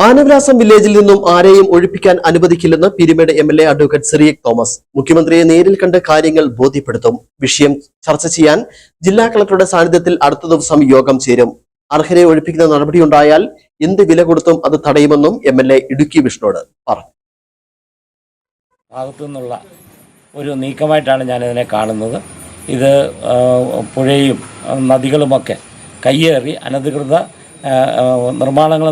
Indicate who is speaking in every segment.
Speaker 1: ആനവിലാസം വില്ലേജിൽ നിന്നും ആരെയും ഒഴിപ്പിക്കാൻ അനുവദിക്കില്ലെന്ന് പീരുമേട് എംഎൽഎ അഡ്വക്കേറ്റ് സിറിയക് തോമസ് മുഖ്യമന്ത്രിയെ നേരിൽ കണ്ട് കാര്യങ്ങൾ ബോധ്യപ്പെടുത്തും. വിഷയം ചർച്ച ചെയ്യാൻ ജില്ലാ കളക്ടറുടെ സാന്നിധ്യത്തിൽ അടുത്ത ദിവസം യോഗം ചേരും. അർഹരെ ഒഴിപ്പിക്കുന്ന നടപടിയുണ്ടായാൽ എന്ത് വില കൊടുത്തും അത് തടയുമെന്നും എംഎൽഎ ഇടുക്കി വിഷ്ണുവോട് പറഞ്ഞു.
Speaker 2: ഭാഗത്തു നിന്നുള്ള ഒരു നീക്കമായിട്ടാണ് ഞാനിതിനെ കാണുന്നത്. ഇത് പുഴയും നദികളുമൊക്കെ കയ്യേറി അനധികൃത നിർമ്മാണങ്ങൾ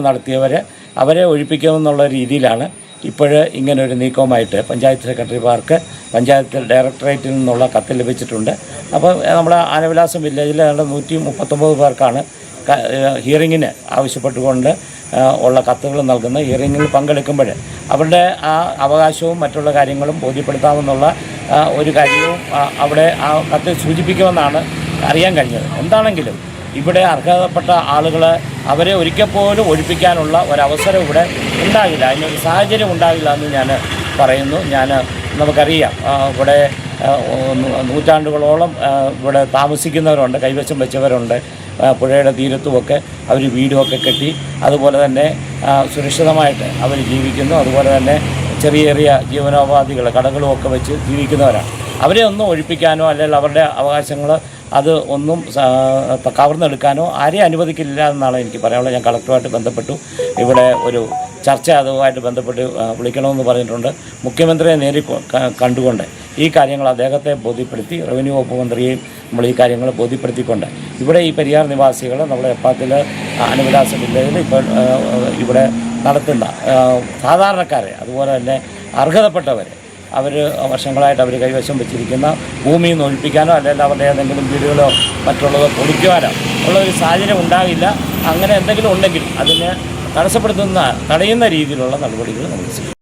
Speaker 2: അവരെ ഒഴിപ്പിക്കുമെന്നുള്ള രീതിയിലാണ് ഇപ്പോൾ ഇങ്ങനൊരു നീക്കവുമായിട്ട് പഞ്ചായത്ത് സെക്രട്ടറിമാർക്ക് പഞ്ചായത്ത് ഡയറക്ടറേറ്റിൽ നിന്നുള്ള കത്ത് ലഭിച്ചിട്ടുണ്ട്. അപ്പോൾ നമ്മുടെ ആനവിലാസം വില്ലേജിലെ 139 പേർക്കാണ് ഹിയറിങ്ങിന് ആവശ്യപ്പെട്ടുകൊണ്ട് ഉള്ള കത്തുകൾ നൽകുന്ന. ഹിയറിങ്ങിൽ പങ്കെടുക്കുമ്പോൾ അവരുടെ ആ അവകാശവും മറ്റുള്ള കാര്യങ്ങളും ബോധ്യപ്പെടുത്താമെന്നുള്ള ഒരു കാര്യവും അവിടെ ആ കത്തിൽ സൂചിപ്പിക്കുമെന്നാണ് അറിയാൻ കഴിഞ്ഞത്. എന്താണെങ്കിലും ഇവിടെ അർഹതപ്പെട്ട ആളുകൾ അവരെ ഒരിക്കൽ പോലും ഒഴിപ്പിക്കാനുള്ള ഒരവസരം ഇവിടെ ഉണ്ടാകില്ല, അതിനൊരു സാഹചര്യം ഉണ്ടാകില്ല എന്ന് ഞാൻ പറയുന്നു. നമുക്കറിയാം, ഇവിടെ നൂറ്റാണ്ടുകളോളം ഇവിടെ താമസിക്കുന്നവരുണ്ട്, കൈവശം വെച്ചവരുണ്ട്. പുഴയുടെ തീരത്തുമൊക്കെ അവർ വീടുമൊക്കെ കെട്ടി അതുപോലെ തന്നെ സുരക്ഷിതമായിട്ട് അവർ ജീവിക്കുന്നു. അതുപോലെ തന്നെ ചെറിയ ജീവനോപാധികൾ കടകളുമൊക്കെ വെച്ച് ജീവിക്കുന്നവരാണ്. അവരെ ഒന്നും ഒഴിപ്പിക്കാനോ അല്ലെങ്കിൽ അവരുടെ അവകാശങ്ങൾ അത് ഒന്നും കവർന്നെടുക്കാനോ ആരെയും അനുവദിക്കില്ല എന്നാണ് എനിക്ക് പറയാനുള്ളത്. ഞാൻ കളക്ടറുമായിട്ട് ബന്ധപ്പെട്ടു, ഇവിടെ ഒരു ചർച്ച അതുമായിട്ട് ബന്ധപ്പെട്ട് വിളിക്കണമെന്ന് പറഞ്ഞിട്ടുണ്ട്. മുഖ്യമന്ത്രിയെ നേരിൽ കണ്ടുകൊണ്ട് ഈ കാര്യങ്ങൾ അദ്ദേഹത്തെ ബോധ്യപ്പെടുത്തി, റവന്യൂ വകുപ്പ് മന്ത്രിയെയും നമ്മൾ ഈ കാര്യങ്ങൾ ബോധ്യപ്പെടുത്തിക്കൊണ്ട് ഇവിടെ ഈ പെരിയാർ നിവാസികൾ നമ്മുടെ എപ്പാത്തിൽ ആനവിലാസ വില്ലേജിൽ ഇപ്പോൾ ഇവിടെ നടത്തുന്ന സാധാരണക്കാരെ അതുപോലെ തന്നെ അർഹതപ്പെട്ടവരെ അവർ വർഷങ്ങളായിട്ട് അവർ കൈവശം വെച്ചിരിക്കുന്ന ഭൂമിയിൽ നിന്ന് ഒഴിപ്പിക്കാനോ അല്ലെങ്കിൽ അവരുടെ ഏതെങ്കിലും വീടുകളോ മറ്റുള്ളതോ പൊളിക്കുവാനോ ഉള്ള ഒരു സാഹചര്യം ഉണ്ടാകില്ല. അങ്ങനെ എന്തെങ്കിലും ഉണ്ടെങ്കിൽ അതിനെ തടയുന്ന രീതിയിലുള്ള നടപടികൾ നമ്മൾ ചെയ്യും.